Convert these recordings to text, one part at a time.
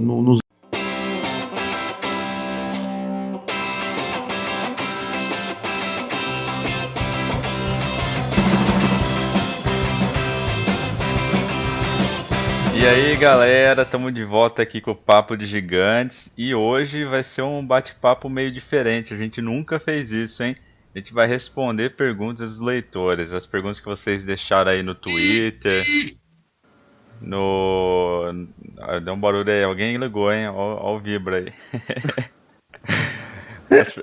nos. E aí galera, estamos de volta aqui com o Papo de Gigantes e hoje vai ser um bate-papo meio diferente, a gente nunca fez isso, hein? A gente vai responder perguntas dos leitores, as perguntas que vocês deixaram aí no Twitter, no... Deu um barulho aí, alguém ligou, hein? Ó o vibra aí. As,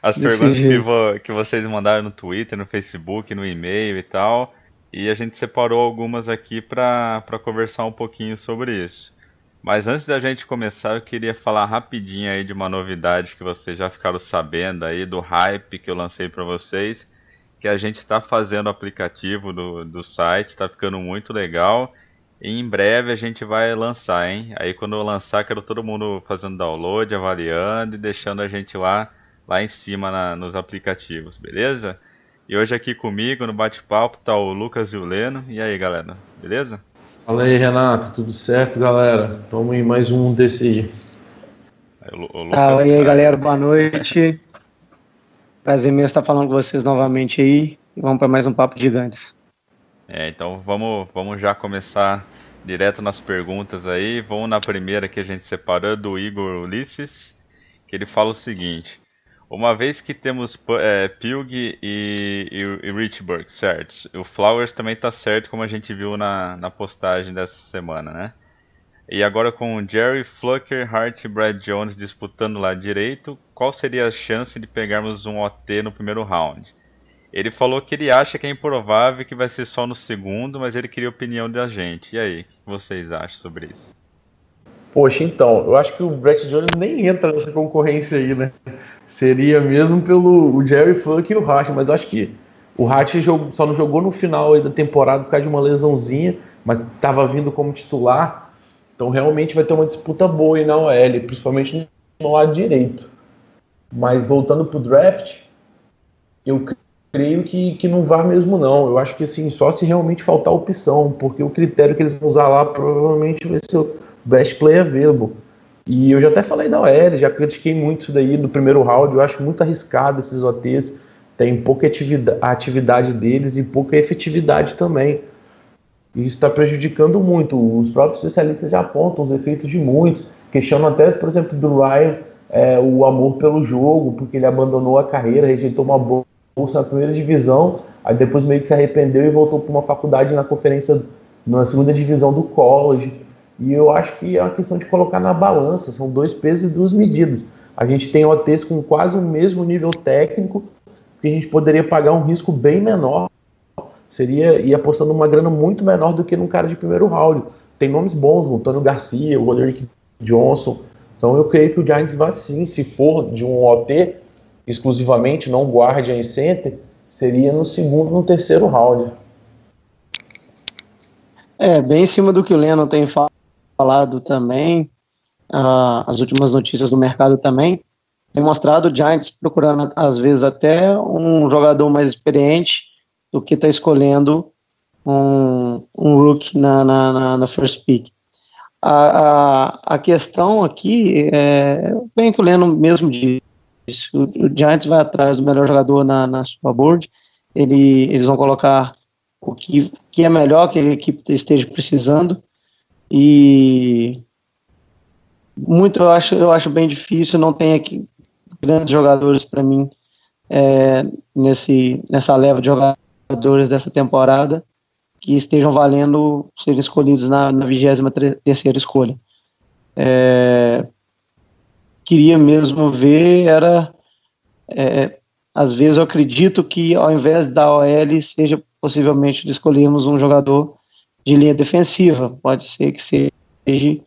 as Desse perguntas jeito. que vocês mandaram no Twitter, no Facebook, no e-mail e tal. E a gente separou algumas aqui para conversar um pouquinho sobre isso. Mas antes da gente começar, eu queria falar rapidinho aí de uma novidade que vocês já ficaram sabendo aí, do hype que eu lancei para vocês, que a gente está fazendo o aplicativo do site, está ficando muito legal. E em breve a gente vai lançar, hein? Aí quando eu lançar, quero todo mundo fazendo download, avaliando e deixando a gente lá em cima nos aplicativos, beleza? E hoje aqui comigo no bate-papo tá o Lucas e o Leno. E aí, galera, beleza? Fala aí, Renato, tudo certo, galera? Tamo em mais um desse aí. Aí, o Lucas. Fala aí, galera, boa noite. Prazer mesmo estar falando com vocês novamente aí. E vamos para mais um Papo de Gigantes. Então vamos já começar direto nas perguntas aí. Vamos na primeira que a gente separou do Igor Ulisses, que ele fala o seguinte: uma vez que temos Pilg e Richburg certos, o Flowers também tá certo, como a gente viu na postagem dessa semana, né? E agora com Jerry, Flucker, Hart e Brad Jones disputando lá direito, qual seria a chance de pegarmos um OT no primeiro round? Ele falou que ele acha que é improvável, que vai ser só no segundo, mas ele queria a opinião da gente. E aí, o que vocês acham sobre isso? Poxa, então, eu acho que o Brett Jones nem entra nessa concorrência aí, né? Seria mesmo pelo o Jerry Funk e o Hart, mas eu acho que o Hart só não jogou no final aí da temporada por causa de uma lesãozinha, mas estava vindo como titular, então realmente vai ter uma disputa boa aí na OL, principalmente no lado direito. Mas voltando pro draft, eu creio que não vá mesmo não. Eu acho que assim, só se realmente faltar opção, porque o critério que eles vão usar lá provavelmente vai ser o best player available. E eu já até falei da OL, já critiquei muito isso daí no primeiro round, eu acho muito arriscado esses OTs, tem pouca atividade deles e pouca efetividade também. E isso está prejudicando muito. Os próprios especialistas já apontam os efeitos de muitos, questionam até, por exemplo, do Ryan, o amor pelo jogo, porque ele abandonou a carreira, rejeitou uma bolsa na primeira divisão, aí depois meio que se arrependeu e voltou para uma faculdade na segunda divisão do college. E eu acho que é uma questão de colocar na balança, são dois pesos e duas medidas. A gente tem OTs com quase o mesmo nível técnico, que a gente poderia pagar um risco bem menor, seria ir apostando uma grana muito menor do que num cara de primeiro round. Tem nomes bons, o Antônio Garcia, o Roderick Johnson. Então eu creio que o Giants vai sim, se for de um OT exclusivamente, não guardia em center, seria no segundo, no terceiro round. Bem em cima do que o Leno tem falado também, as últimas notícias do mercado também, tem mostrado o Giants procurando, às vezes, até um jogador mais experiente do que está escolhendo um rookie na first pick. A questão aqui é bem que o Leno mesmo disse, o Giants vai atrás do melhor jogador na sua board, eles vão colocar o que é melhor que a equipe esteja precisando, e muito eu acho bem difícil, não tem aqui grandes jogadores para mim nessa leva de jogadores dessa temporada que estejam valendo serem escolhidos na 23ª escolha. Queria mesmo ver, às vezes eu acredito que ao invés da OL seja possivelmente de escolhermos um jogador de linha defensiva, pode ser que seja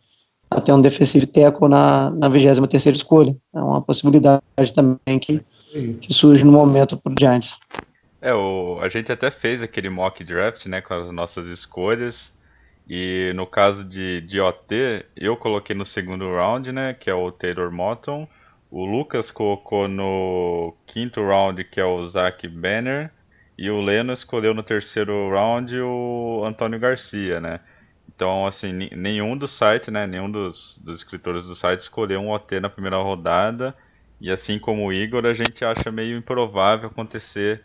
até um defensive tackle na 23ª escolha, é uma possibilidade também que surge no momento para o Giants. A gente até fez aquele mock draft, né, com as nossas escolhas. E no caso de OT, eu coloquei no segundo round, né, que é o Taylor Moton. O Lucas colocou no quinto round, que é o Zach Banner. E o Leno escolheu no terceiro round o Antônio Garcia, né. Então, assim, nenhum do site, né, nenhum dos escritores do site escolheu um OT na primeira rodada. E assim como o Igor, a gente acha meio improvável acontecer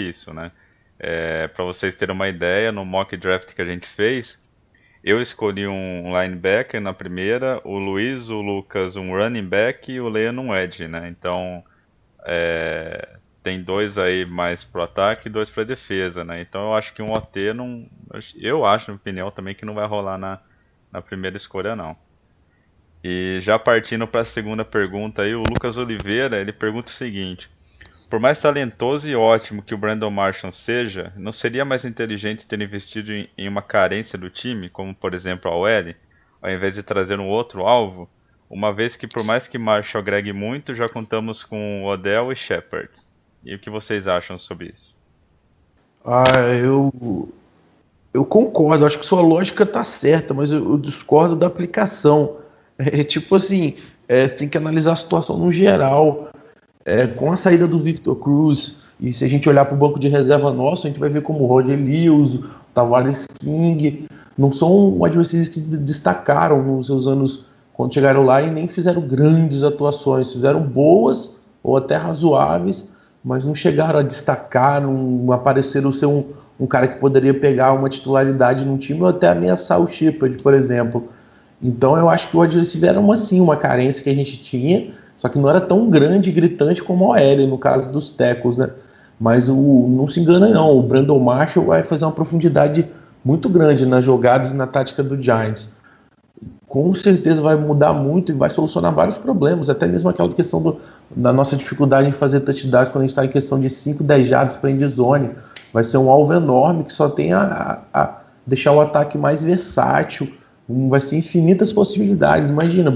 isso, né? Para vocês terem uma ideia, no mock draft que a gente fez, eu escolhi um linebacker na primeira, o Luiz, o Lucas um running back e o Leon um edge, né? Então, tem dois aí mais pro ataque e dois pra defesa, né? Então eu acho que um OT não. Eu acho, na minha opinião, também que não vai rolar na primeira escolha, não. E já partindo para a segunda pergunta aí, o Lucas Oliveira, ele pergunta o seguinte: por mais talentoso e ótimo que o Brandon Marshall seja, não seria mais inteligente ter investido em uma carência do time, como por exemplo a OL, ao invés de trazer um outro alvo? Uma vez que por mais que Marshall agregue muito, já contamos com Odell e Shepard. E o que vocês acham sobre isso? Ah, eu concordo, acho que sua lógica tá certa, mas eu discordo da aplicação. É tipo assim, tem que analisar a situação no geral. Com a saída do Victor Cruz, e se a gente olhar para o banco de reserva nosso, a gente vai ver como o Roger Lewis, o Tavares King, não são adversários que se destacaram nos seus anos quando chegaram lá e nem fizeram grandes atuações, fizeram boas ou até razoáveis, mas não chegaram a destacar, não apareceram ser um cara que poderia pegar uma titularidade num time ou até ameaçar o Shepard, por exemplo. Então eu acho que o adversário era uma carência que a gente tinha, só que não era tão grande e gritante como o OL, no caso dos tackles, né? Mas não se engana não, o Brandon Marshall vai fazer uma profundidade muito grande nas jogadas e na tática do Giants. Com certeza vai mudar muito e vai solucionar vários problemas, até mesmo aquela questão da nossa dificuldade em fazer touchdowns quando a gente está em questão de 5, 10 jardas para end zone. Vai ser um alvo enorme que só tem a deixar o ataque mais versátil. Vai ser infinitas possibilidades. Imagina,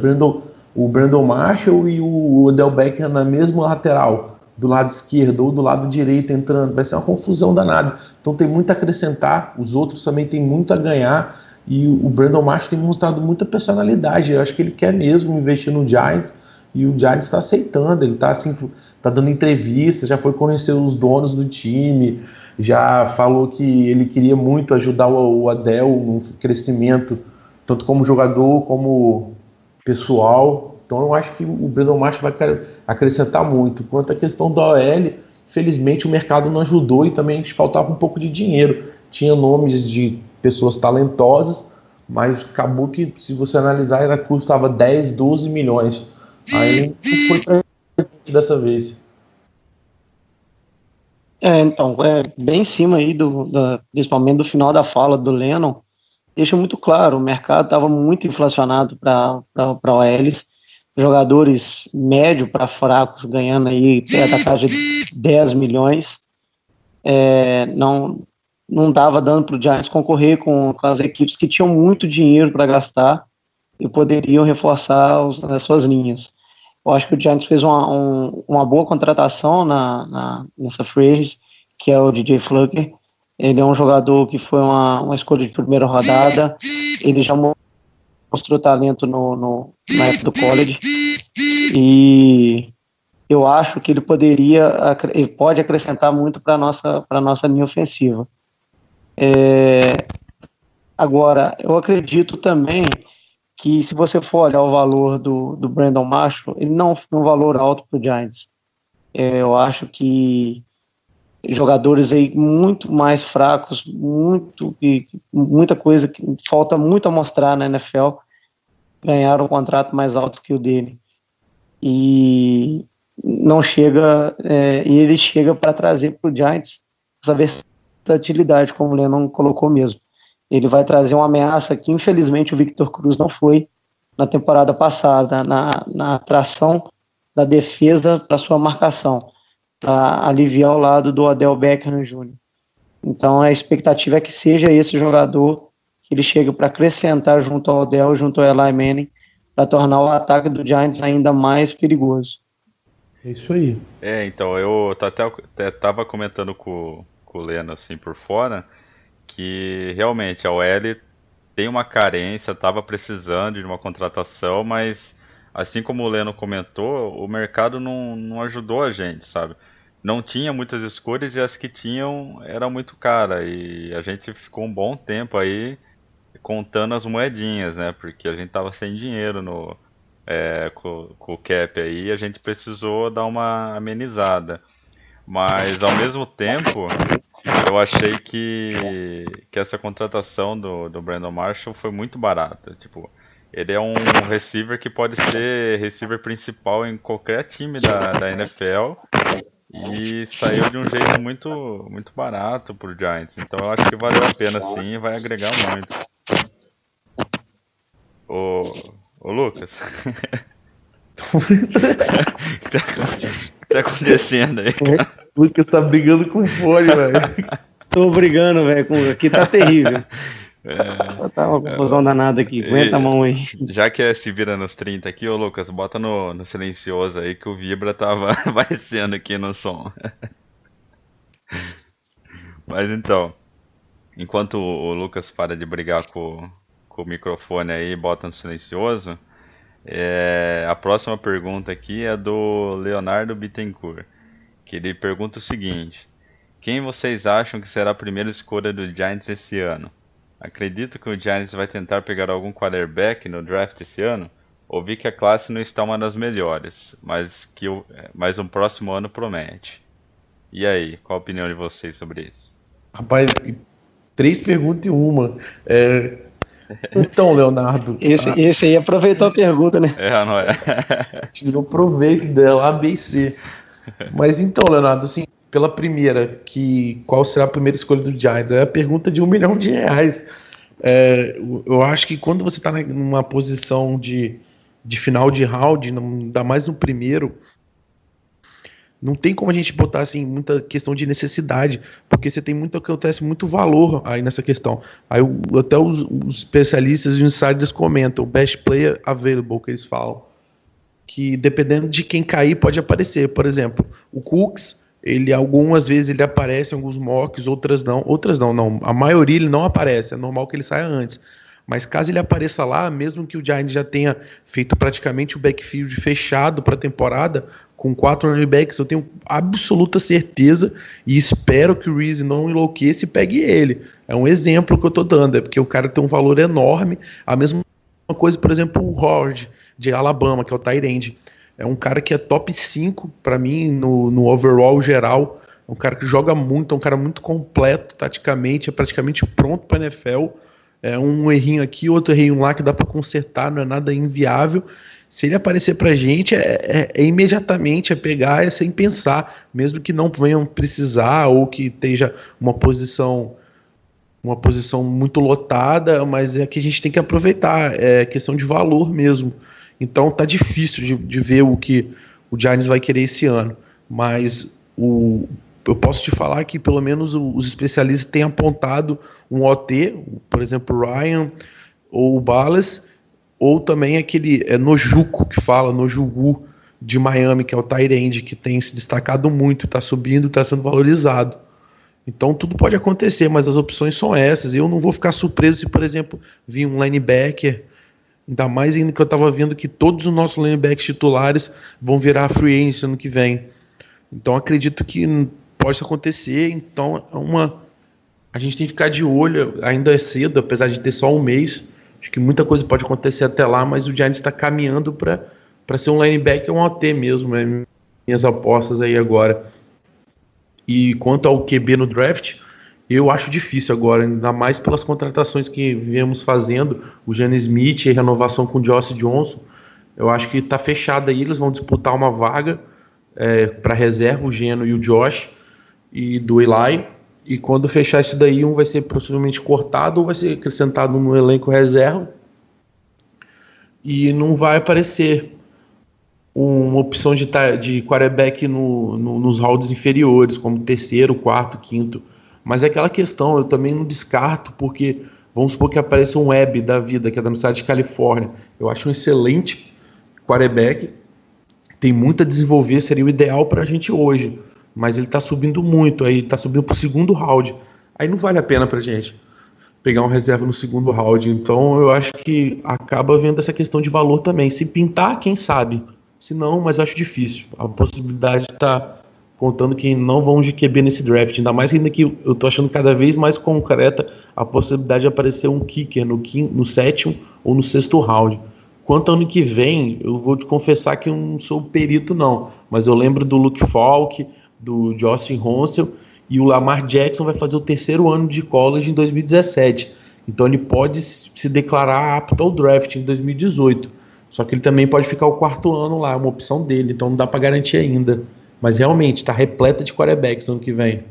o Brandon Marshall e o Odell Beckham na mesma lateral, do lado esquerdo ou do lado direito entrando. Vai ser uma confusão danada. Então tem muito a acrescentar, os outros também têm muito a ganhar. E o Brandon Marshall tem mostrado muita personalidade. Eu acho que ele quer mesmo investir no Giants e o Giants está aceitando. Ele está assim, tá dando entrevistas, já foi conhecer os donos do time, já falou que ele queria muito ajudar o Adele no crescimento, tanto como jogador como pessoal. Então eu acho que o Brandon Marshall vai acrescentar muito. Quanto à questão da OL, felizmente o mercado não ajudou e também faltava um pouco de dinheiro. Tinha nomes de pessoas talentosas, mas acabou que, se você analisar, era custava 10, 12 milhões. Aí não foi pra frente dessa vez. Então, bem em cima aí, principalmente do final da fala do Lennon, deixa muito claro, o mercado estava muito inflacionado para OLs, jogadores médio para fracos ganhando aí perto da casa de 10 milhões, não estava dando para o Giants concorrer com as equipes que tinham muito dinheiro para gastar e poderiam reforçar as suas linhas. Eu acho que o Giants fez uma boa contratação nessa free agency, que é o DJ Fluker. Ele é um jogador que foi uma escolha de primeira rodada. Ele já mostrou talento na época do college. E eu acho que ele pode acrescentar muito para a nossa linha ofensiva. Agora, eu acredito também que, se você for olhar o valor do Brandon Marshall, ele não é um valor alto para o Giants. Eu acho que jogadores aí muito mais fracos, muita coisa que falta muito a mostrar na NFL, ganharam um contrato mais alto que o dele. E não chega, e ele chega para trazer para o Giants essa versatilidade, como o Lennon colocou mesmo. Ele vai trazer uma ameaça que, infelizmente, o Victor Cruz não foi na temporada passada, na atração da defesa para sua marcação, para aliviar o lado do Odell Beckham Jr. Então, a expectativa é que seja esse jogador que ele chegue para acrescentar junto ao Odell, junto ao Eli Manning, para tornar o ataque do Giants ainda mais perigoso. É isso aí. Então, eu até tava comentando com o Leno assim por fora, que realmente a OL tem uma carência, estava precisando de uma contratação, mas assim como o Leno comentou, o mercado não ajudou a gente, sabe? Não tinha muitas escolhas e as que tinham eram muito caras. E a gente ficou um bom tempo aí contando as moedinhas, né? Porque a gente tava sem dinheiro com o cap aí, e a gente precisou dar uma amenizada. Mas ao mesmo tempo, eu achei que essa contratação do Brandon Marshall foi muito barata. Tipo, ele é um receiver que pode ser receiver principal em qualquer time da NFL e saiu de um jeito muito barato pro Giants. Então eu acho que valeu a pena sim e vai agregar muito. Ô Lucas, o que tá acontecendo aí, cara? O Lucas tá brigando com fone, velho. Tô brigando, velho. Aqui tá terrível. Tá uma confusão danada aqui. Aguenta a mão aí. Já que se vira nos 30 aqui, ô Lucas, bota no silencioso aí que o Vibra tava aparecendo aqui no som. Mas então, enquanto o Lucas para de brigar com o microfone aí e bota no silencioso, a próxima pergunta aqui é do Leonardo Bittencourt, que ele pergunta o seguinte: quem vocês acham que será a primeira escolha do Giants esse ano? Acredito que o Giants vai tentar pegar algum quarterback no draft esse ano? Ouvi que a classe não está uma das melhores, mas um próximo ano promete. E aí, qual a opinião de vocês sobre isso? Rapaz, 3 perguntas em uma. Então, Leonardo... Esse aí aproveitou a pergunta, né? Não é? Tirou proveito dela, A, B e C. Mas então, Leonardo, assim, pela primeira, qual será a primeira escolha do Giants? É a pergunta de R$1 milhão. Eu acho que quando você está numa posição de final de round, ainda mais no primeiro, não tem como a gente botar assim muita questão de necessidade, porque você tem acontece muito valor aí nessa questão. Aí até os especialistas e os insiders comentam, o best player available, que eles falam, que dependendo de quem cair pode aparecer. Por exemplo, o Cooks, ele algumas vezes ele aparece em alguns mocks, outras não, a maioria ele não aparece, é normal que ele saia antes. Mas caso ele apareça lá, mesmo que o Giants já tenha feito praticamente o backfield fechado para a temporada, com 4 running backs, eu tenho absoluta certeza e espero que o Reese não enlouqueça e pegue ele. É um exemplo que eu estou dando, é porque o cara tem um valor enorme. A mesma coisa, por exemplo, o Howard, de Alabama, que é o tight end. É um cara que é top 5 para mim no overall geral. É um cara que joga muito, é um cara muito completo taticamente, é praticamente pronto para a NFL. É um errinho aqui, outro errinho lá que dá para consertar, não é nada inviável. Se ele aparecer pra gente, imediatamente, pegar, sem pensar, mesmo que não venham precisar ou que esteja uma posição muito lotada, mas é que a gente tem que aproveitar, é questão de valor mesmo. Então tá difícil de ver o que o Giants vai querer esse ano, mas eu posso te falar que pelo menos os especialistas têm apontado um OT, por exemplo, o Ryan ou o Ballas, ou também aquele Nojuco, que fala, Nojugu, de Miami, que é o tight end, que tem se destacado muito, está subindo, está sendo valorizado. Então tudo pode acontecer, mas as opções são essas. Eu não vou ficar surpreso se, por exemplo, vir um linebacker, ainda mais ainda que eu estava vendo que todos os nossos linebackers titulares vão virar free agent ano que vem. Então acredito que pode acontecer. Então a gente tem que ficar de olho, ainda é cedo, apesar de ter só um mês. Acho que muita coisa pode acontecer até lá, mas o Giants está caminhando para ser um linebacker, um OT mesmo, né? Minhas apostas aí agora. E quanto ao QB no draft, eu acho difícil agora, ainda mais pelas contratações que viemos fazendo, o Geno Smith e a renovação com o Josh Johnson. Eu acho que está fechado aí, eles vão disputar uma vaga para reserva, o Geno e o Josh, e do Eli. E quando fechar isso daí, um vai ser possivelmente cortado ou vai ser acrescentado no elenco reserva. E não vai aparecer uma opção de quarterback nos rounds inferiores, como terceiro, quarto, quinto. Mas é aquela questão, eu também não descarto, porque vamos supor que apareça um Webb da vida, que é da Universidade de Califórnia. Eu acho um excelente quarterback, tem muito a desenvolver, seria o ideal para a gente hoje. Mas ele está subindo muito, aí está subindo para o segundo round. Aí não vale a pena para a gente pegar um reserva no segundo round. Então eu acho que acaba vendo essa questão de valor também. Se pintar, quem sabe? Se não, mas eu acho difícil. A possibilidade está contando que não vamos de QB nesse draft, ainda mais ainda que eu tô achando cada vez mais concreta a possibilidade de aparecer um kicker no sétimo ou no sexto round. Quanto ao ano que vem, eu vou te confessar que eu não sou perito não, mas eu lembro do Luke Falk, do Justin Ronsel, e o Lamar Jackson vai fazer o terceiro ano de college em 2017, então ele pode se declarar apto ao draft em 2018, só que ele também pode ficar o quarto ano lá, é uma opção dele, então não dá para garantir ainda. Mas realmente está repleta de quarterbacks no ano que vem.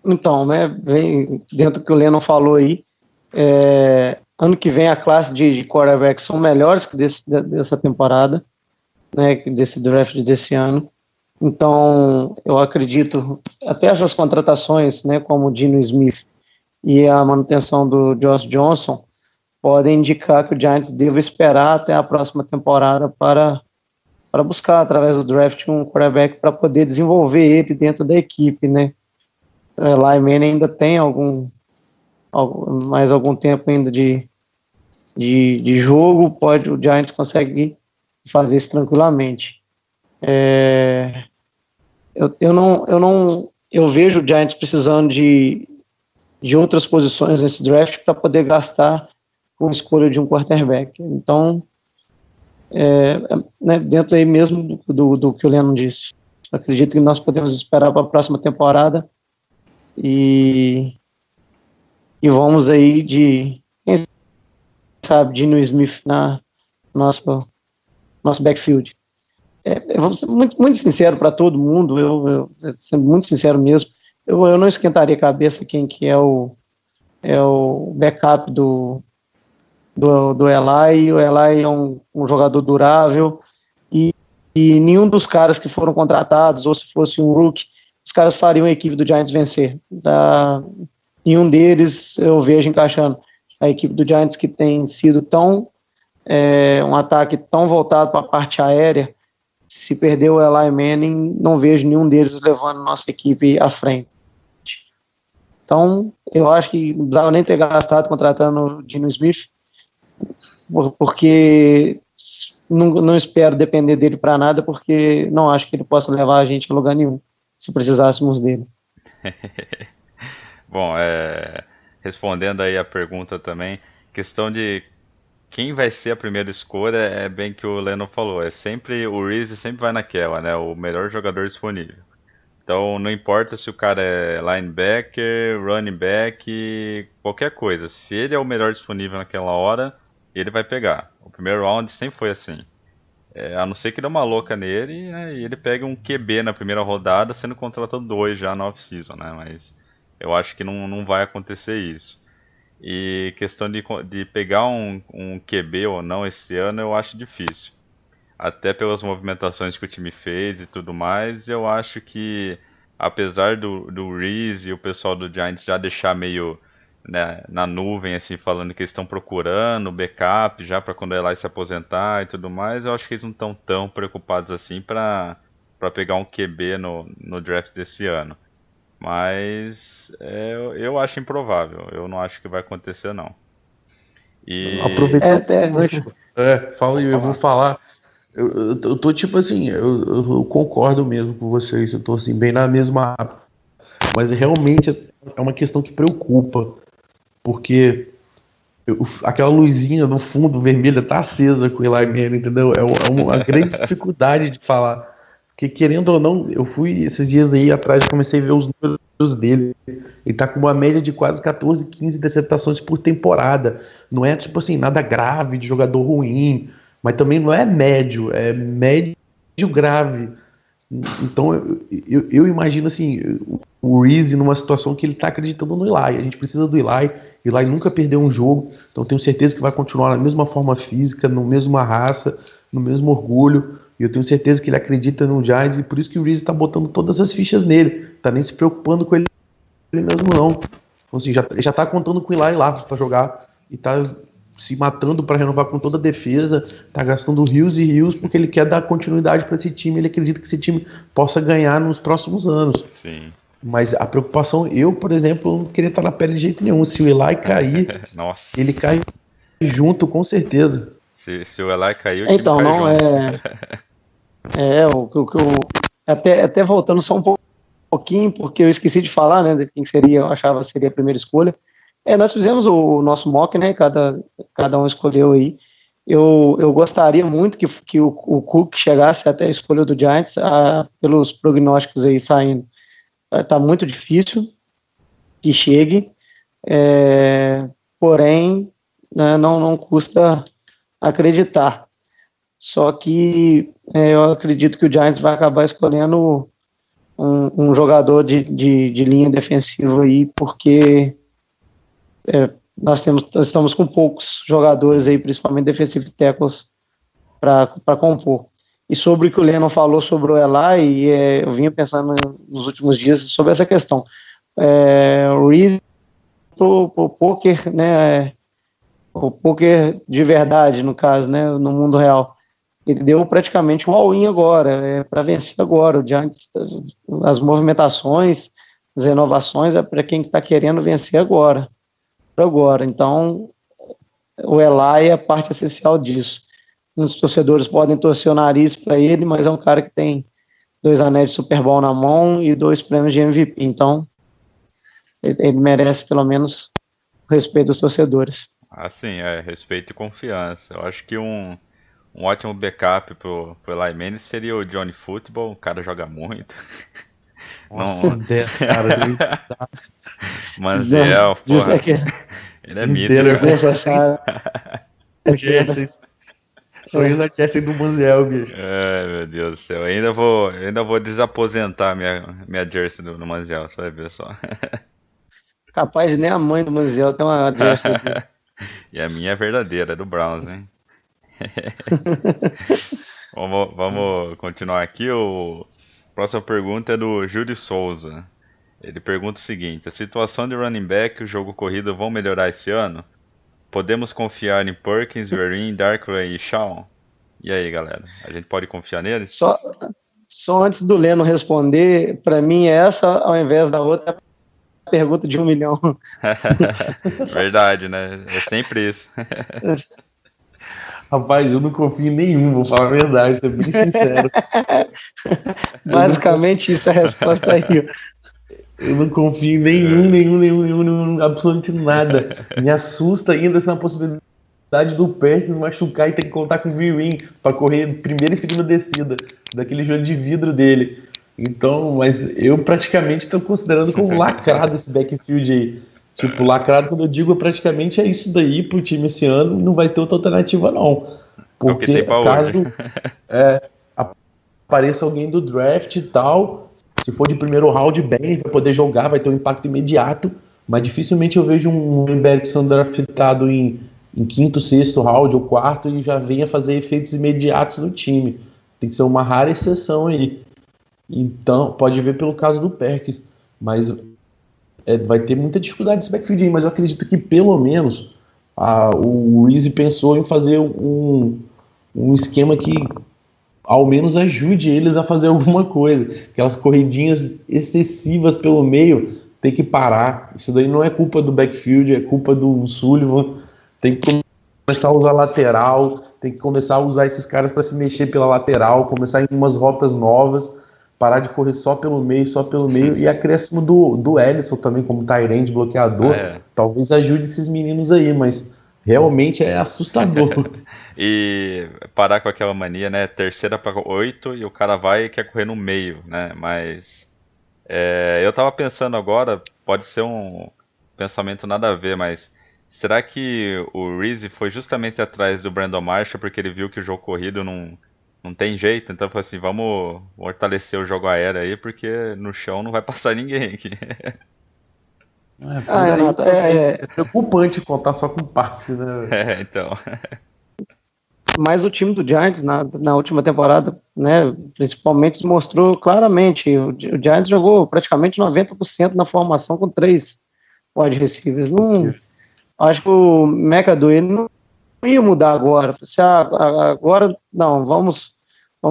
Então, né, vem dentro do que o Lennon falou aí, ano que vem a classe de quarterbacks são melhores que dessa temporada, né, desse draft desse ano. Então, eu acredito, até essas contratações, né, como o Geno Smith e a manutenção do Josh Johnson, podem indicar que o Giants deve esperar até a próxima temporada para buscar, através do draft, um quarterback para poder desenvolver ele dentro da equipe, né? Eli Manning ainda tem mais algum tempo ainda de jogo, o Giants consegue fazer isso tranquilamente. Eu vejo o Giants precisando de outras posições nesse draft para poder gastar com a escolha de um quarterback. Então, né, dentro aí mesmo do que o Lennon disse, acredito que nós podemos esperar para a próxima temporada e vamos aí quem sabe, Geno Smith na nosso backfield. Eu vou ser muito sincero para todo mundo, eu sendo muito sincero mesmo, eu não esquentaria a cabeça quem que é o backup do Eli. O Eli é um jogador durável e nenhum dos caras que foram contratados, ou se fosse um rookie, os caras fariam a equipe do Giants vencer. Nenhum deles eu vejo encaixando. A equipe do Giants, que tem sido um ataque tão voltado para a parte aérea, se perder o Eli Manning, não vejo nenhum deles levando nossa equipe à frente. Então, eu acho que não precisava nem ter gastado contratando o Geno Smith, porque não espero depender dele para nada, porque não acho que ele possa levar a gente a lugar nenhum, se precisássemos dele. Bom, respondendo aí a pergunta também, questão de quem vai ser a primeira escolha, é bem que o Lennon falou, sempre o Reese sempre vai naquela, né, o melhor jogador disponível. Então não importa se o cara é linebacker, running back, qualquer coisa, se ele é o melhor disponível naquela hora, ele vai pegar. O primeiro round sempre foi assim. A não ser que dê uma louca nele, né, e ele pega um QB na primeira rodada, sendo contratado 2 já na off-season, né, mas eu acho que não vai acontecer isso. E questão de pegar um QB ou não esse ano, eu acho difícil. Até pelas movimentações que o time fez e tudo mais, eu acho que, apesar do Reese e o pessoal do Giants já deixar meio, né, na nuvem, assim, falando que eles estão procurando backup já para quando ela se aposentar e tudo mais, eu acho que eles não estão tão preocupados assim para pegar um QB no draft desse ano. Mas eu acho improvável, eu não acho que vai acontecer não. E Aproveitando fala aí, eu vou falar. Eu tô tipo assim, eu concordo mesmo com vocês, eu tô assim, bem na mesma. Mas realmente é uma questão que preocupa, porque aquela luzinha no fundo vermelha tá acesa com o Eli Manning, entendeu? É uma grande dificuldade de falar. Porque querendo ou não, eu fui esses dias aí atrás, comecei a ver os números dele. Ele tá com uma média de quase 14, 15 interceptações por temporada. Não é tipo assim, nada grave de jogador ruim, mas também não é médio, é médio grave. Então eu imagino assim, o Reese numa situação que ele tá acreditando no Eli. A gente precisa do Eli. Eli nunca perdeu um jogo, então tenho certeza que vai continuar na mesma forma física, na mesma raça, no mesmo orgulho. E eu tenho certeza que ele acredita no Giants e por isso que o Reese tá botando todas as fichas nele. Tá nem se preocupando com ele mesmo não. Então assim, já tá contando com o Eli lá pra jogar e tá se matando para renovar com toda a defesa, tá gastando rios e rios porque ele quer dar continuidade para esse time, ele acredita que esse time possa ganhar nos próximos anos. sim. Mas a preocupação, eu, por exemplo, não queria estar na pele de jeito nenhum. Se o Eli cair, Nossa. ele cai junto, com certeza. Se o Eli cair, o time Então, cai não junto. Até voltando só um pouquinho, porque eu esqueci de falar, né, de quem eu achava seria a primeira escolha. Nós fizemos o nosso mock, né, cada um escolheu aí. Eu gostaria muito que o Cook chegasse até a escolha do Giants, pelos prognósticos aí saindo. Tá muito difícil que chegue, porém, né, não custa acreditar. Só que eu acredito que o Giants vai acabar escolhendo um jogador de linha defensiva aí, porque nós estamos com poucos jogadores aí, principalmente defensive tackles, para compor. E sobre o que o Lennon falou sobre o Eli, eu vinha pensando nos últimos dias sobre essa questão. O Reed, pro poker, né, o poker de verdade, no caso, né, no mundo real, ele deu praticamente um all-in agora, para vencer agora. O Giants, as movimentações, as renovações é para quem está querendo vencer agora. Então, o Eli é a parte essencial disso. Os torcedores podem torcer o nariz para ele, mas é um cara que tem 2 anéis de Super Bowl na mão e 2 prêmios de MVP. Então, ele merece pelo menos o respeito dos torcedores. Assim, respeito e confiança. Eu acho que um ótimo backup pro Eli Manning seria o Johnny Football. O cara joga muito. Nossa, não... cara. Manziel, porra. Ele é mito. Só eles aquecem do Manziel, bicho. Meu Deus do céu. Eu ainda vou desaposentar minha jersey no Manziel, você vai ver só. Capaz nem a mãe do Manziel tem uma jersey dele. E a minha é verdadeira, é do Browns, hein? Vamos continuar aqui. A próxima pergunta é do Júlio Souza. Ele pergunta o seguinte: a situação de running back e o jogo corrido vão melhorar esse ano? Podemos confiar em Perkins, Vereen, Darkray e Shawn? E aí, galera? A gente pode confiar neles? Só antes do Leno responder, para mim essa, ao invés da outra, é a pergunta de 1 milhão. Verdade, né? É sempre isso. Rapaz, eu não confio em nenhum, vou falar a verdade, ser bem sincero. Basicamente isso é a resposta aí. Eu não confio em nenhum, absolutamente nada. Me assusta ainda essa possibilidade do Perkins machucar e ter que contar com o Vereen para correr primeira e segunda descida daquele joelho de vidro dele. Então, mas eu praticamente estou considerando como lacrado esse backfield aí. Tipo, lacrado, quando eu digo praticamente é isso daí pro time esse ano, não vai ter outra alternativa não. Porque caso apareça alguém do draft e tal, se for de primeiro round, bem, vai poder jogar, vai ter um impacto imediato, mas dificilmente eu vejo um running back sendo draftado em quinto, sexto round ou quarto e já venha fazer efeitos imediatos no time. Tem que ser uma rara exceção aí. Então, pode ver pelo caso do Perkins, mas vai ter muita dificuldade nesse backfield aí, mas eu acredito que pelo menos o Reese pensou em fazer um esquema que ao menos ajude eles a fazer alguma coisa. Aquelas corridinhas excessivas pelo meio tem que parar. Isso daí não é culpa do backfield, é culpa do Sullivan. Tem que começar a usar lateral, tem que começar a usar esses caras para se mexer pela lateral, começar em umas rotas novas, parar de correr só pelo meio, e acréscimo do Ellison também como tight end, bloqueador, talvez ajude esses meninos aí, mas realmente é assustador. E parar com aquela mania, né, terceira para 8 e o cara vai e quer correr no meio, né, mas eu tava pensando agora, pode ser um pensamento nada a ver, mas será que o Reese foi justamente atrás do Brandon Marshall porque ele viu que o jogo corrido não tem jeito, então foi assim, vamos fortalecer o jogo aéreo aí, porque no chão não vai passar ninguém aqui. É preocupante contar só com passe, né? Então. Mas o time do Giants na última temporada, né, principalmente mostrou claramente, o Giants jogou praticamente 90% na formação com 3 wide receivers. Acho que o McAdoo não ia mudar agora. Agora não, vamos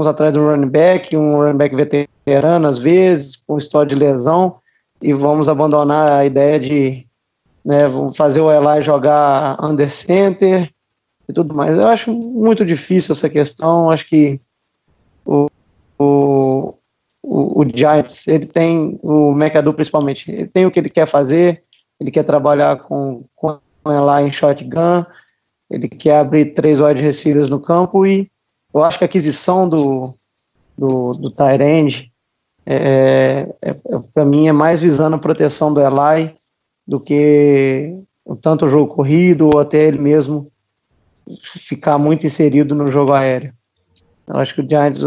atrás do running back, um running back veterano às vezes, com história de lesão, e vamos abandonar a ideia de, né, vamos fazer o Eli jogar under center e tudo mais. Eu acho muito difícil essa questão. Acho que o Giants, ele tem, o McAdoo principalmente, ele tem o que ele quer fazer, ele quer trabalhar com ela em shotgun, ele quer abrir 3 wide receivers no campo, e eu acho que a aquisição do tight end para mim é mais visando a proteção do Eli do que tanto o jogo corrido ou até ele mesmo ficar muito inserido no jogo aéreo. Eu acho que o Giants,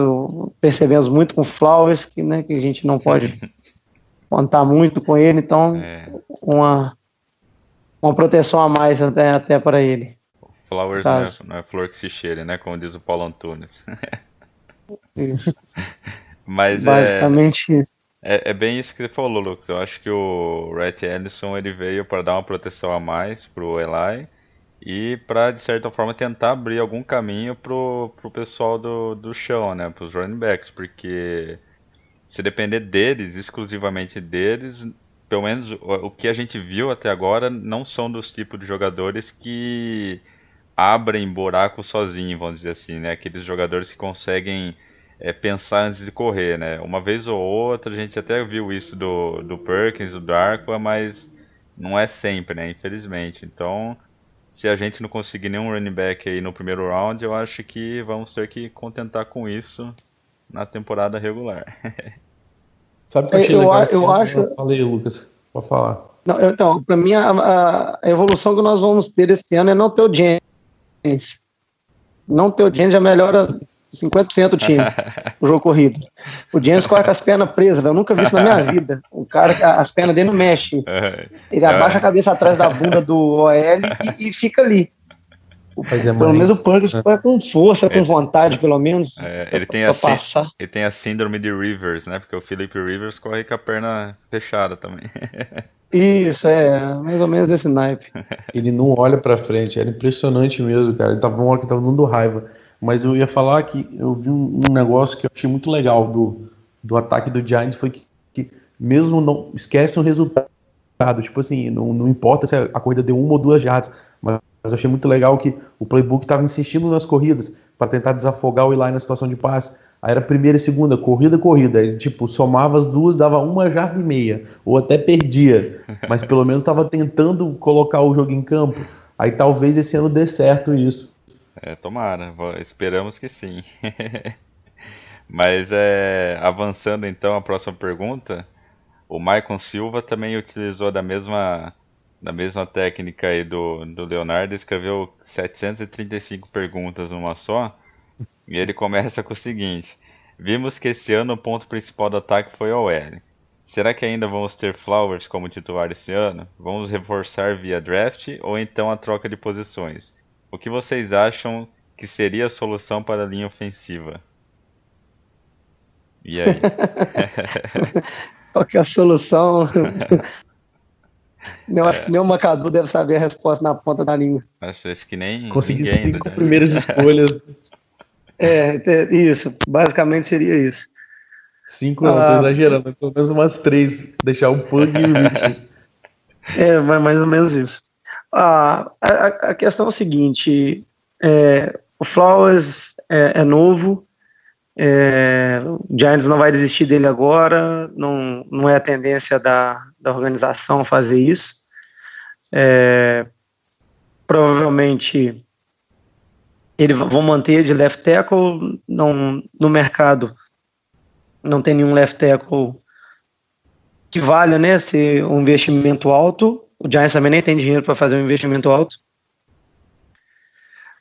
percebemos muito com o Flowers, que a gente não pode contar muito com ele, então uma proteção a mais até para ele. Flowers não é flor que se cheire, né? Como diz o Paulo Antunes. Isso. Mas basicamente isso. É bem isso que você falou, Lucas. Eu acho que o Rhett Ellison ele veio para dar uma proteção a mais pro Eli e para, de certa forma, tentar abrir algum caminho pro pessoal do chão, né? Pros running backs, porque se depender deles, exclusivamente deles, pelo menos o que a gente viu até agora não são dos tipos de jogadores que abrem buraco sozinho, vamos dizer assim, né? Aqueles jogadores que conseguem pensar antes de correr, né? Uma vez ou outra a gente até viu isso do Perkins, do Darkwa, mas não é sempre, né? Infelizmente. Então, se a gente não conseguir nenhum running back aí no primeiro round, eu acho que vamos ter que contentar com isso na temporada regular. Sabe o que eu achei legal assim? Eu acho... Falei, Lucas. Pode falar. Não, então, para mim, a evolução que nós vamos ter esse ano é não ter o Jennings. Não ter o Jennings já melhora 50% do time, o jogo corrido. O Jennings corre com as pernas presas, eu nunca vi isso na minha vida. O cara, as pernas dele não mexem. Ele abaixa a cabeça atrás da bunda do OL e fica ali. Pelo menos o Perkins corre com força, com vontade, pelo menos. Ele tem a síndrome de Rivers, né? Porque o Philip Rivers corre com a perna fechada também. Isso, mais ou menos esse naipe. Ele não olha pra frente, era impressionante mesmo, cara. Ele tava uma hora que tava dando raiva. Mas eu ia falar que eu vi um negócio que eu achei muito legal do ataque do Giants, foi que mesmo não esquece o resultado, tipo assim, não importa se a corrida deu 1 ou 2 jardas, mas eu achei muito legal que o playbook estava insistindo nas corridas para tentar desafogar o Eli na situação de passe. Aí era primeira e segunda, corrida. Ele, tipo, somava as duas, dava 1,5 jardas, ou até perdia. Mas pelo menos estava tentando colocar o jogo em campo. Aí talvez esse ano dê certo isso. Tomara, esperamos que sim. Mas avançando então a próxima pergunta, o Maicon Silva também utilizou da mesma técnica aí do Leonardo, escreveu 735 perguntas numa só, e ele começa com o seguinte: vimos que esse ano o ponto principal do ataque foi a OL. Será que ainda vamos ter Flowers como titular esse ano? Vamos reforçar via draft ou então a troca de posições? O que vocês acham que seria a solução para a linha ofensiva? E aí? Qual que é a solução? Eu acho que nem o McAdoo deve saber a resposta na ponta da língua. Acho que nem conseguir ninguém 5 primeiras escolhas. Isso. Basicamente seria isso. 5 não, tô exagerando. Pelo menos umas 3. Deixar o Pug e o Rich. Mais ou menos isso. A questão é o seguinte, o Flowers é novo, o Giants não vai desistir dele agora, não é a tendência da organização fazer isso. Provavelmente eles vão manter de left tackle, no mercado não tem nenhum left tackle que valha, né, ser um investimento alto. O Giants também nem tem dinheiro para fazer um investimento alto.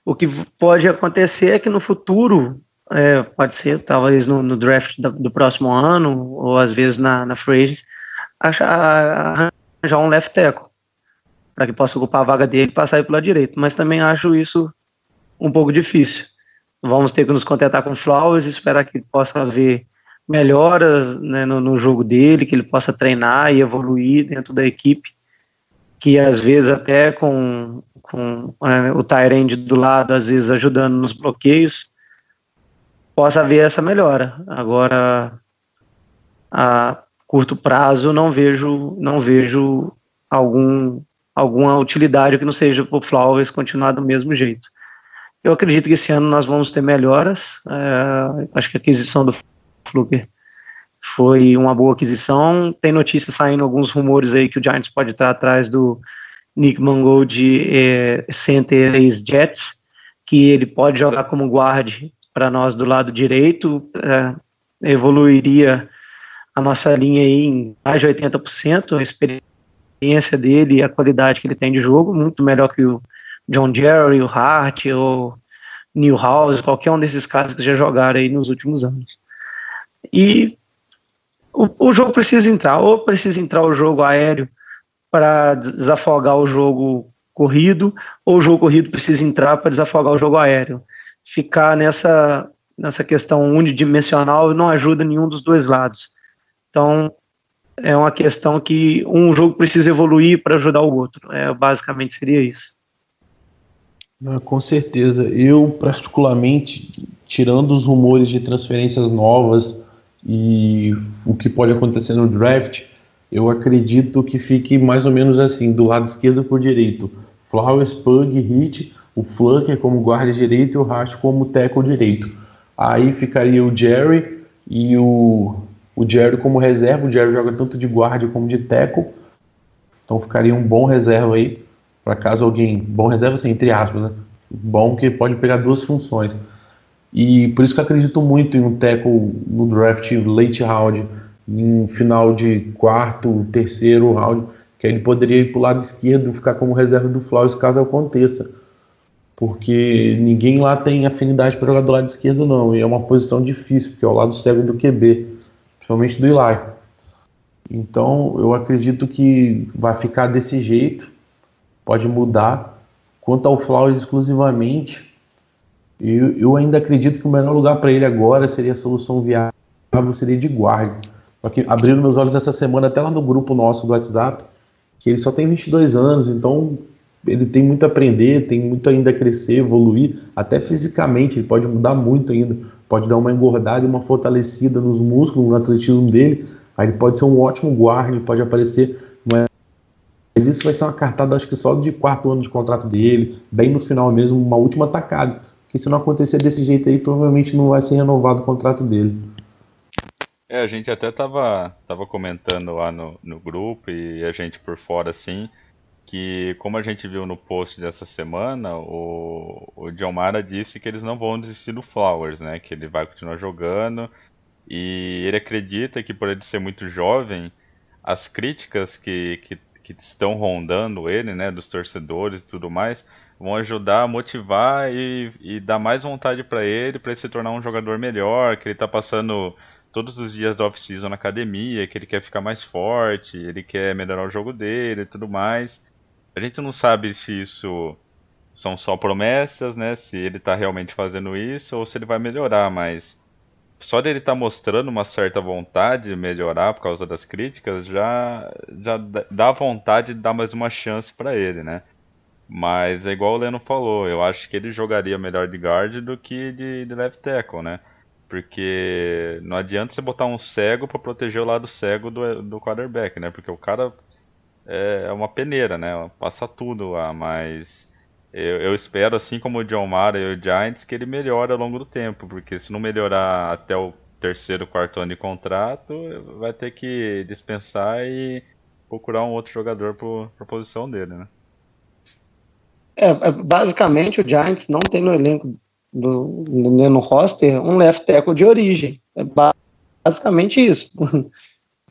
O que pode acontecer é que no futuro, pode ser talvez no draft do próximo ano, ou às vezes na free agency, arranjar um left tackle, para que possa ocupar a vaga dele e passar para o lado direito. Mas também acho isso um pouco difícil. Vamos ter que nos contentar com Flowers e esperar que possa haver melhoras, né, no jogo dele, que ele possa treinar e evoluir dentro da equipe, que às vezes até com o tight end do lado, às vezes ajudando nos bloqueios, possa haver essa melhora. Agora, a curto prazo, não vejo alguma utilidade que não seja para o Flowers continuar do mesmo jeito. Eu acredito que esse ano nós vamos ter melhoras. Acho que a aquisição do Fluker foi uma boa aquisição. Tem notícias saindo, alguns rumores aí que o Giants pode estar atrás do Nick Mangold, center ex-Jets, que ele pode jogar como guard para nós do lado direito, evoluiria a nossa linha aí em mais de 80%, a experiência dele e a qualidade que ele tem de jogo, muito melhor que o John Jerry, o Hart, ou Newhouse, qualquer um desses caras que já jogaram aí nos últimos anos. E o jogo precisa entrar, ou precisa entrar o jogo aéreo para desafogar o jogo corrido, ou o jogo corrido precisa entrar para desafogar o jogo aéreo. Ficar nessa questão unidimensional não ajuda nenhum dos dois lados. Então, é uma questão que um jogo precisa evoluir para ajudar o outro. Basicamente seria isso. Com certeza. Eu, particularmente, tirando os rumores de transferências novas e o que pode acontecer no draft, eu acredito que fique mais ou menos assim, do lado esquerdo por direito. Flowers, Pug, Hit, o Flucker como guarda direito e o Hart como tackle direito. Aí ficaria o Jerry e o Jerry como reserva. O Jerry joga tanto de guarda como de tackle, então ficaria um bom reserva aí, para caso alguém... Bom reserva, assim, entre aspas, né? Bom que pode pegar duas funções. E por isso que eu acredito muito em um tackle no draft late round, em final de quarto, terceiro round, que aí ele poderia ir para o lado esquerdo e ficar como reserva do Flowers caso aconteça. Porque ninguém lá tem afinidade para jogar do lado esquerdo, não. E é uma posição difícil, porque é o lado cego do QB, principalmente do Eli. Então eu acredito que vai ficar desse jeito, pode mudar. Quanto ao Flowers exclusivamente, eu ainda acredito que o melhor lugar para ele agora seria a solução viável, seria de guarda. Só que abriram meus olhos essa semana, até lá no grupo nosso do WhatsApp, que ele só tem 22 anos, então ele tem muito a aprender, tem muito ainda a crescer, evoluir, até fisicamente, ele pode mudar muito ainda, pode dar uma engordada e uma fortalecida nos músculos, no atletismo dele, aí ele pode ser um ótimo guarda, ele pode aparecer, mas isso vai ser uma cartada, acho que só de quarto ano de contrato dele, bem no final mesmo, uma última tacada, porque se não acontecer desse jeito aí, provavelmente não vai ser renovado o contrato dele. A gente até tava comentando lá no grupo e a gente por fora assim, que como a gente viu no post dessa semana, o John Mara disse que eles não vão desistir do Flowers, né? Que ele vai continuar jogando e ele acredita que por ele ser muito jovem, as críticas que estão rondando ele, né? Dos torcedores e tudo mais, vão ajudar a motivar e dar mais vontade para ele se tornar um jogador melhor, que ele tá passando todos os dias da off-season na academia, que ele quer ficar mais forte, ele quer melhorar o jogo dele e tudo mais. A gente não sabe se isso são só promessas, né? Se ele tá realmente fazendo isso ou se ele vai melhorar, mas só dele estar mostrando uma certa vontade de melhorar por causa das críticas já dá vontade de dar mais uma chance pra ele, né? Mas é igual o Leno falou, eu acho que ele jogaria melhor de guard do que de left tackle, né? Porque não adianta você botar um cego pra proteger o lado cego do quarterback, né? Porque o cara é uma peneira, né? Passa tudo lá, mas eu espero, assim como o John Mara e o Giants, que ele melhore ao longo do tempo, porque se não melhorar até o terceiro, quarto ano de contrato, vai ter que dispensar e procurar um outro jogador para a posição dele, né? Basicamente, o Giants não tem no elenco, no roster, um left tackle de origem. Basicamente isso.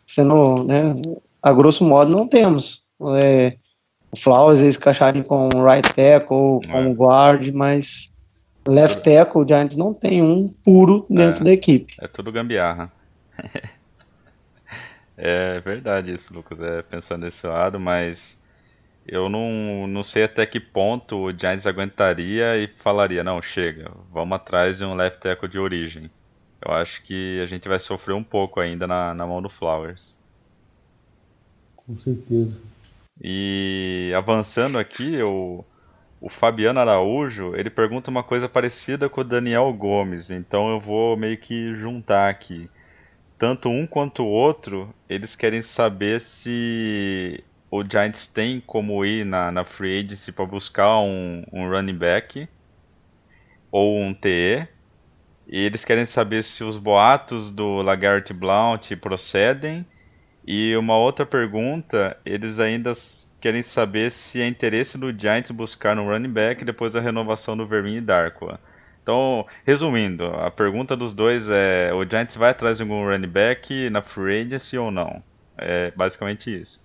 Sendo, né, a grosso modo, não temos. O Flowers, eles encaixarem com right tackle, com guard, mas left tackle, o Giants não tem um puro dentro da equipe. É tudo gambiarra. É verdade isso, Lucas, pensando nesse lado, mas eu não sei até que ponto o Giants aguentaria e falaria, não, chega, vamos atrás de um left tackle de origem. Eu acho que a gente vai sofrer um pouco ainda na mão do Flowers. Com certeza. E avançando aqui, o Fabiano Araújo, ele pergunta uma coisa parecida com o Daniel Gomes, então eu vou meio que juntar aqui. Tanto um quanto o outro, eles querem saber se o Giants tem como ir na free agency para buscar um running back ou um TE, E eles querem saber se os boatos do LeGarrette Blount procedem. E uma outra pergunta, eles ainda querem saber se é interesse do Giants buscar um running back depois da renovação do Vermin e Darkwa. Então, resumindo, a pergunta dos dois é: o Giants vai atrás de algum running back na free agency ou não? É basicamente isso.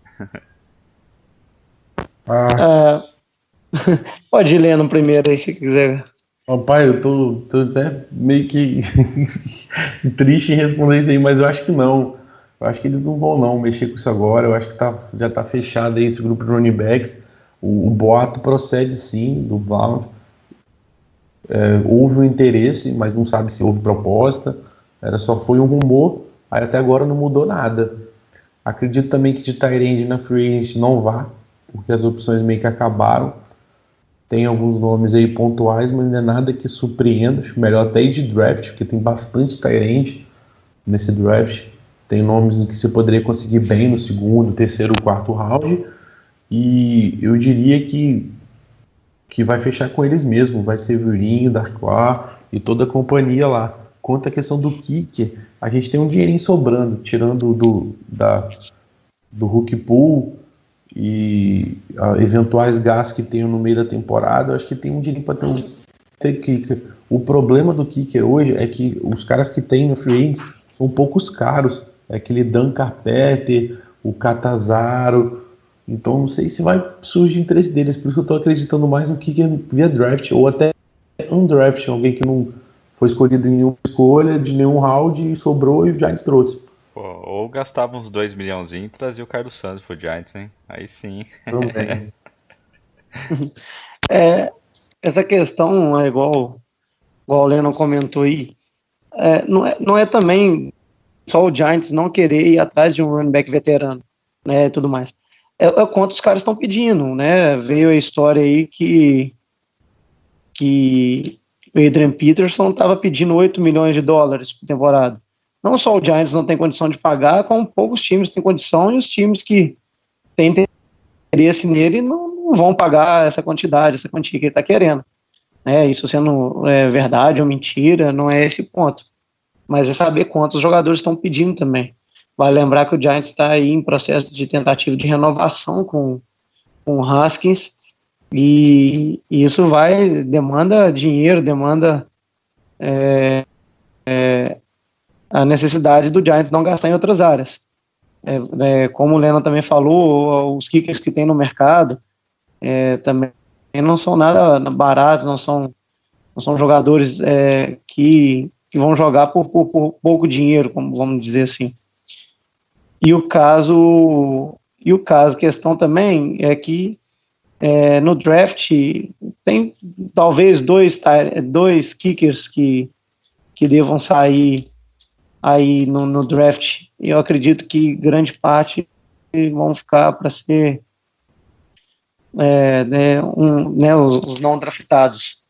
Ah, Pode ir lendo primeiro aí, se quiser. papai, eu tô até meio que triste em responder isso aí, mas eu acho que não. Eu acho que eles não vão não mexer com isso agora. Eu acho que já tá fechado aí esse grupo de running backs. O boato procede sim do Blount. Houve um interesse, mas não sabe se houve proposta. Só foi um rumor. Aí até agora não mudou nada. Acredito também que de tight end na free agency não vá, porque as opções meio que acabaram. Tem alguns nomes aí pontuais, mas não é nada que surpreenda. Acho melhor até ir de draft, porque tem bastante tight end nesse draft. Tem nomes que você poderia conseguir bem no segundo, terceiro, quarto round. E eu diria que vai fechar com eles mesmo. Vai ser Virinho, Darkwa e toda a companhia lá. Quanto à questão do kicker, a gente tem um dinheirinho sobrando, tirando do Hook Pool e eventuais gastos que tenham no meio da temporada. Eu acho que tem um dinheirinho para ter kicker. O problema do kicker hoje é que os caras que tem no free agents são poucos caros. É aquele Dan Carpenter, o Catanzaro. Então não sei se vai surgir interesse deles. Por isso que eu estou acreditando mais no kicker via draft ou até undraft, alguém que não foi escolhido em nenhuma escolha, de nenhum round e sobrou e o Giants trouxe. Pô, ou gastava uns 2 milhãozinhos e trazia o Carlos Santos pro Giants, hein? Aí sim. Também. É, essa questão é igual o Lennon comentou aí, não é também só o Giants não querer ir atrás de um running back veterano, né, e tudo mais. É quanto os caras estão pedindo, né? Veio a história aí que o Adrian Peterson estava pedindo 8 milhões de dólares por temporada. Não só o Giants não tem condição de pagar, como poucos times têm condição e os times que têm interesse nele não vão pagar essa quantidade, essa quantia que ele está querendo. Isso sendo verdade ou mentira, não é esse ponto. Mas é saber quantos jogadores estão pedindo também. Vale lembrar que o Giants está aí em processo de tentativa de renovação com o Haskins, e isso demanda dinheiro, demanda a necessidade do Giants não gastar em outras áreas. Como o Lennon também falou, os kickers que tem no mercado também não são nada baratos, não são jogadores que vão jogar por pouco dinheiro, como vamos dizer assim. A questão também é que no draft tem talvez dois kickers que devam sair aí no draft. Eu acredito que grande parte vão ficar para ser os não draftados.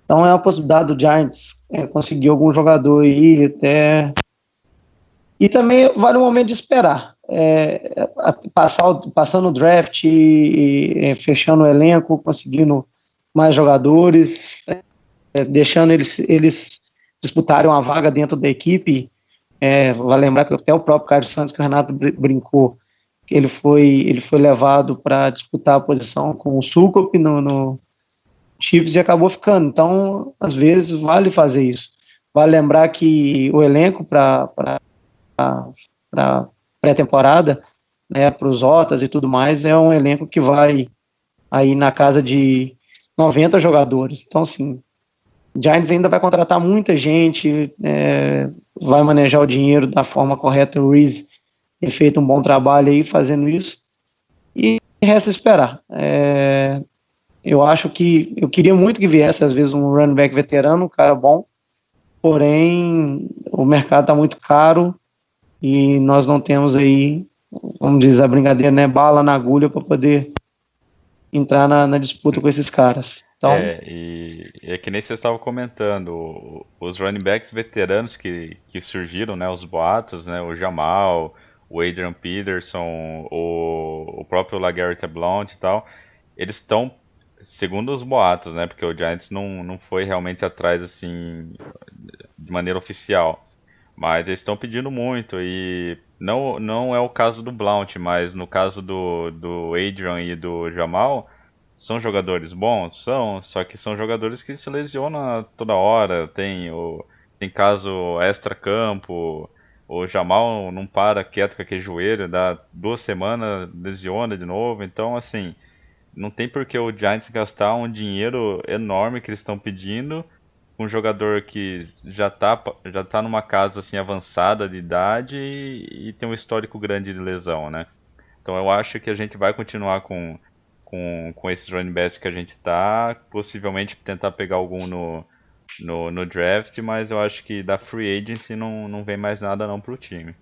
Então é uma possibilidade do Giants conseguir algum jogador aí até. E também vale o momento de esperar. Passando o draft, fechando o elenco, conseguindo mais jogadores, deixando eles disputarem uma vaga dentro da equipe. Vale lembrar que até o próprio Carlos Santos, que o Renato brincou, que ele foi levado para disputar a posição com o Sukup no Chiefs e acabou ficando. Então, às vezes, vale fazer isso. Vale lembrar que o elenco para pré-temporada, para os Otas e tudo mais, é um elenco que vai aí na casa de 90 jogadores. Então, assim, o Giants ainda vai contratar muita gente, vai manejar o dinheiro da forma correta. O Reese tem feito um bom trabalho aí fazendo isso. E resta esperar. Eu acho que eu queria muito que viesse, às vezes, um running back veterano, um cara bom, porém o mercado está muito caro e nós não temos aí, vamos dizer, a brincadeira, né, bala na agulha para poder entrar na disputa com esses caras. Então, E é que nem vocês estavam comentando, os running backs veteranos que surgiram, né, os boatos, né, o Jamal, o Adrian Peterson, o próprio LeGarrette Blount e tal, eles estão, segundo os boatos, né, porque o Giants não foi realmente atrás, assim, de maneira oficial. Mas eles estão pedindo muito e não é o caso do Blount, mas no caso do Adrian e do Jamal, são jogadores bons? São, só que são jogadores que se lesionam toda hora. Tem caso extra-campo, o Jamal não para quieto com aquele joelho, dá 2 semanas, lesiona de novo. Então, assim, não tem por que o Giants gastar um dinheiro enorme que eles estão pedindo um jogador que já tá numa casa assim avançada de idade e tem um histórico grande de lesão, né? Então eu acho que a gente vai continuar com esses running backs que a gente tá, possivelmente tentar pegar algum no draft, mas eu acho que da free agency não vem mais nada não pro time.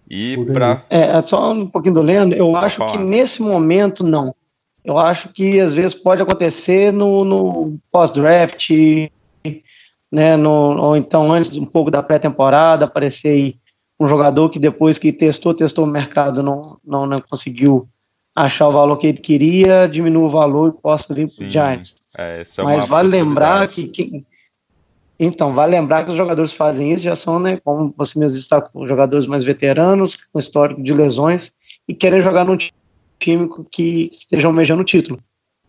E Por aí. pra. Só um pouquinho do Leandro, eu Pode acho que falar. nesse momento não. Eu acho que às vezes pode acontecer no pós-draft, né, ou então antes um pouco da pré-temporada, aparecer aí um jogador que depois que testou o mercado não conseguiu achar o valor que ele queria, diminui o valor e possa vir para o Sim, Giants. essa é Mas uma vale lembrar possibilidade. então, vale lembrar que os jogadores que fazem isso já são, né, como você mesmo destacou, jogadores mais veteranos, com histórico de lesões, e querem jogar num time que esteja almejando o título.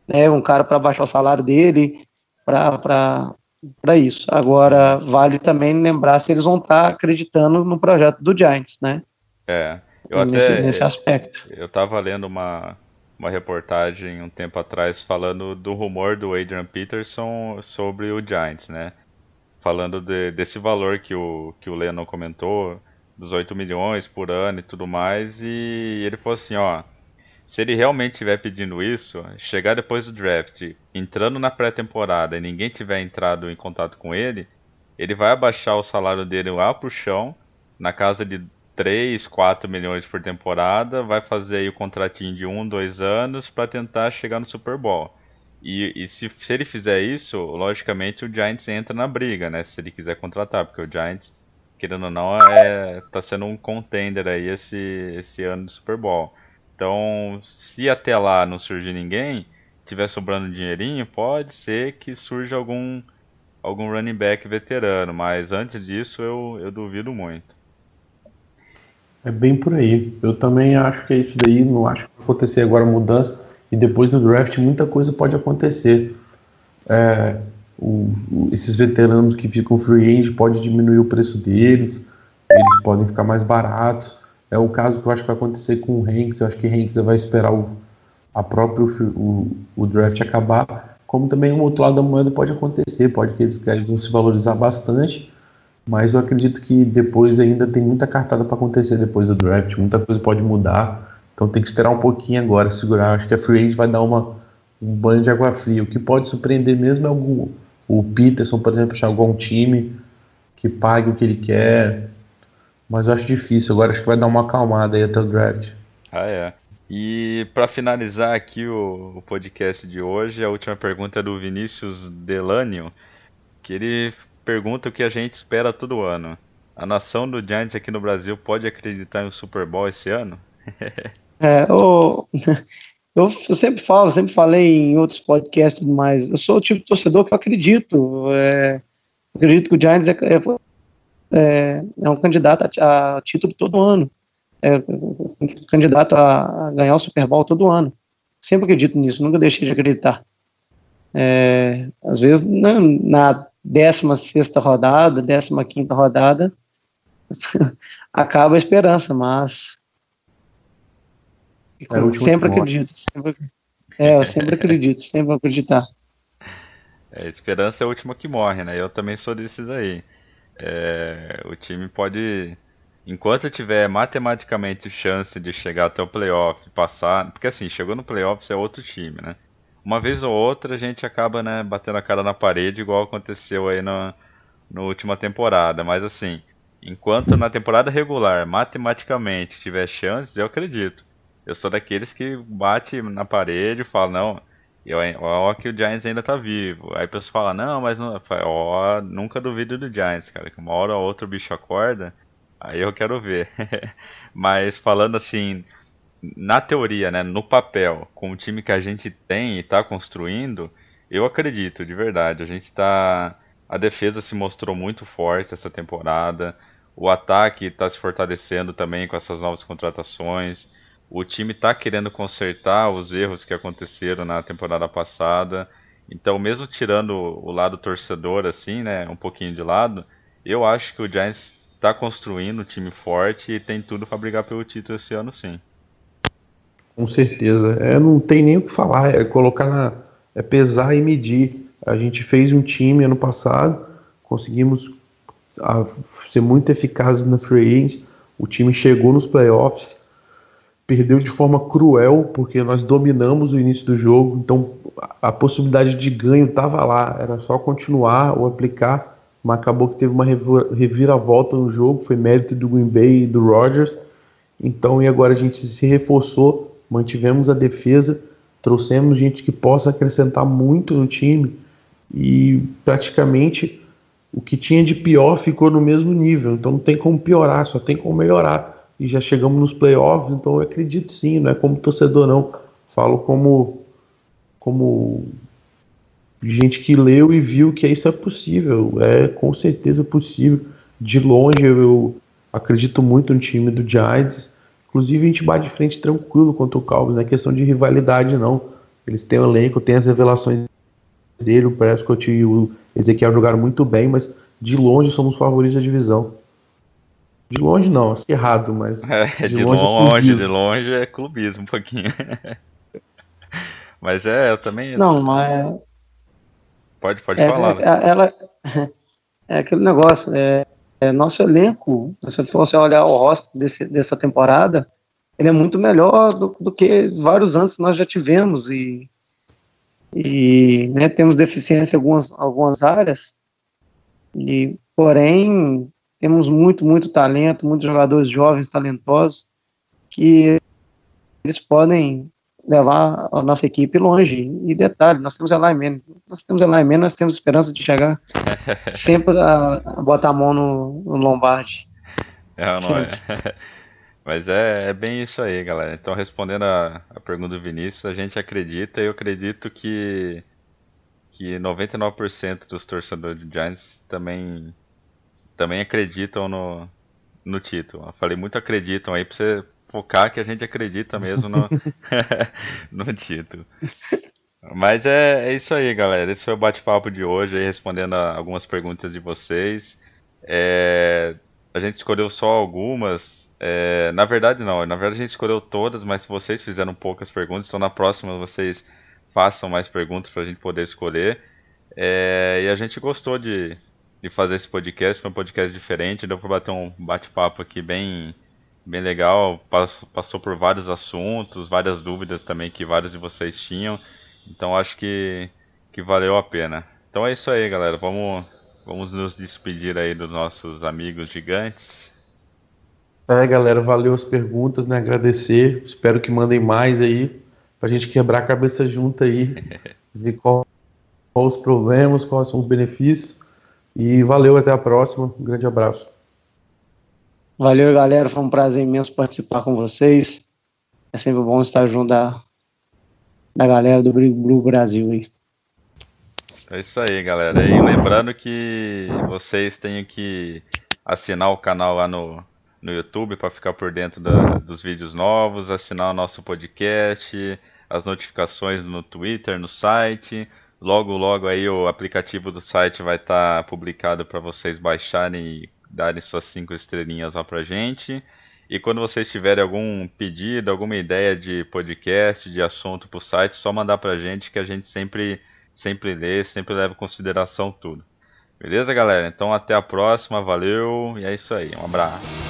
Né, um cara para baixar o salário dele, para isso. Agora, Sim. vale também lembrar se eles vão estar acreditando no projeto do Giants, né, É. Eu nesse até aspecto. Eu tava lendo uma reportagem um tempo atrás falando do rumor do Adrian Peterson sobre o Giants, né? Falando desse valor que o Lennon comentou, dos 8 milhões por ano e tudo mais, e ele falou assim, ó, se ele realmente estiver pedindo isso, chegar depois do draft, entrando na pré-temporada e ninguém tiver entrado em contato com ele vai abaixar o salário dele lá pro chão, na casa de 3, 4 milhões por temporada, vai fazer aí o contratinho de 2 anos para tentar chegar no Super Bowl. E se ele fizer isso, logicamente o Giants entra na briga, né? Se ele quiser contratar, porque o Giants, querendo ou não, tá sendo um contender aí esse ano do Super Bowl. Então, se até lá não surgir ninguém, tiver sobrando um dinheirinho, pode ser que surja algum running back veterano, mas antes disso eu duvido muito. É bem por aí. Eu também acho que é isso daí. Não acho que vai acontecer agora mudança. E depois do draft, muita coisa pode acontecer. Esses veteranos que ficam free agent pode diminuir o preço deles. Eles podem ficar mais baratos. É o caso que eu acho que vai acontecer com o Hanks. Eu acho que o Hanks vai esperar o draft acabar. Como também o outro lado da moeda pode acontecer. Pode que eles vão se valorizar bastante. Mas eu acredito que depois ainda tem muita cartada para acontecer depois do draft, muita coisa pode mudar, então tem que esperar um pouquinho agora, segurar. Acho que a free agent vai dar um banho de água fria. O que pode surpreender mesmo é o Peterson, por exemplo, achar algum time que pague o que ele quer, mas eu acho difícil. Agora acho que vai dar uma acalmada aí até o draft. Ah, é. E para finalizar aqui o podcast de hoje, a última pergunta é do Vinícius Delânio, que ele pergunta o que a gente espera todo ano. A nação do Giants aqui no Brasil pode acreditar em um Super Bowl esse ano? É, eu sempre falo, sempre falei em outros podcasts e tudo mais, eu sou o tipo de torcedor que eu acredito que o Giants é um candidato a título todo ano, um candidato a ganhar o Super Bowl todo ano. Sempre acredito nisso, nunca deixei de acreditar. Às vezes na 16ª rodada, 15ª rodada, acaba a esperança, mas É o último que sempre morre. acredito. Eu sempre acredito, sempre vou acreditar. Esperança é a última que morre, né? Eu também sou desses aí. O time pode, enquanto tiver matematicamente chance de chegar até o playoff, passar, porque assim, chegou no playoffs é outro time, né? Uma vez ou outra a gente acaba, né, batendo a cara na parede, igual aconteceu aí na última temporada, mas assim, enquanto na temporada regular matematicamente tiver chances, eu acredito. Eu sou daqueles que bate na parede e fala, não, ó que o Giants ainda tá vivo. Aí a pessoa fala, não, mas não, ó, nunca duvido do Giants, cara, que uma hora ou outra o bicho acorda, aí eu quero ver. Mas falando assim, na teoria, né, no papel, com o time que a gente tem e tá construindo, eu acredito, de verdade. A gente tá A defesa se mostrou muito forte essa temporada. O ataque está se fortalecendo também com essas novas contratações. O time está querendo consertar os erros que aconteceram na temporada passada. Então, mesmo tirando o lado torcedor, assim, né, um pouquinho de lado, eu acho que o Giants está construindo um time forte e tem tudo para brigar pelo título esse ano, sim. Com certeza. Não tem nem o que falar, é pesar e medir. A gente fez um time ano passado, conseguimos ser muito eficazes na free agents, o time chegou nos playoffs, perdeu de forma cruel, porque nós dominamos o início do jogo, então a possibilidade de ganho estava lá, era só continuar ou aplicar, mas acabou que teve uma reviravolta no jogo, foi mérito do Green Bay e do Rodgers. Então, e agora a gente se reforçou, mantivemos a defesa, trouxemos gente que possa acrescentar muito no time e praticamente o que tinha de pior ficou no mesmo nível. Então não tem como piorar, só tem como melhorar. E já chegamos nos playoffs, então eu acredito sim, não é como torcedor não. Falo como gente que leu e viu que isso é possível, é com certeza possível. De longe eu acredito muito no time do Giants. Inclusive a gente bate de frente tranquilo contra o Cowboys, não é questão de rivalidade não. Eles têm o elenco, têm as revelações dele, o Prescott e o Ezequiel jogaram muito bem, mas de longe somos favoritos da divisão. De longe não, é errado, mas De longe é clubismo um pouquinho. Mas eu também. Não, mas Pode falar, Alex. ela é aquele negócio, nosso elenco, se você fosse olhar o roster dessa temporada, ele é muito melhor do que vários anos que nós já tivemos e né, temos deficiência em algumas áreas, porém temos muito talento, muitos jogadores jovens, talentosos, que eles podem levar a nossa equipe longe. E detalhe, nós temos Eli Manning, nós temos esperança de chegar sempre a botar a mão no Lombardi. Mas é bem isso aí, galera. Então, respondendo a pergunta do Vinícius, a gente acredita, e eu acredito que 99% dos torcedores do Giants também acreditam no título. Eu falei muito acreditam aí pra você focar que a gente acredita mesmo no título. Mas é isso aí, galera. Esse foi o bate-papo de hoje, aí, respondendo a algumas perguntas de vocês. A gente escolheu só algumas. Na verdade, não. Na verdade, a gente escolheu todas, mas vocês fizeram poucas perguntas, então na próxima vocês façam mais perguntas para a gente poder escolher. E a gente gostou de fazer esse podcast, foi um podcast diferente, deu para bater um bate-papo aqui bem legal, passou por vários assuntos, várias dúvidas também que vários de vocês tinham, então acho que valeu a pena. Então é isso aí, galera, vamos nos despedir aí dos nossos amigos gigantes. Galera, valeu as perguntas, né? Agradecer, espero que mandem mais aí, pra gente quebrar a cabeça junto aí, ver qual os problemas, quais são os benefícios. E valeu, até a próxima. Um grande abraço. Valeu, galera. Foi um prazer imenso participar com vocês. É sempre bom estar junto da galera do Blue Brasil aí. É isso aí, galera. E lembrando que vocês têm que assinar o canal lá no YouTube para ficar por dentro dos vídeos novos, assinar o nosso podcast, as notificações no Twitter, no site. Logo aí o aplicativo do site vai estar publicado para vocês baixarem e darem suas 5 estrelinhas lá pra gente. E quando vocês tiverem algum pedido, alguma ideia de podcast, de assunto pro site, só mandar pra gente que a gente sempre lê, sempre leva em consideração tudo. Beleza, galera? Então até a próxima, valeu e é isso aí, um abraço.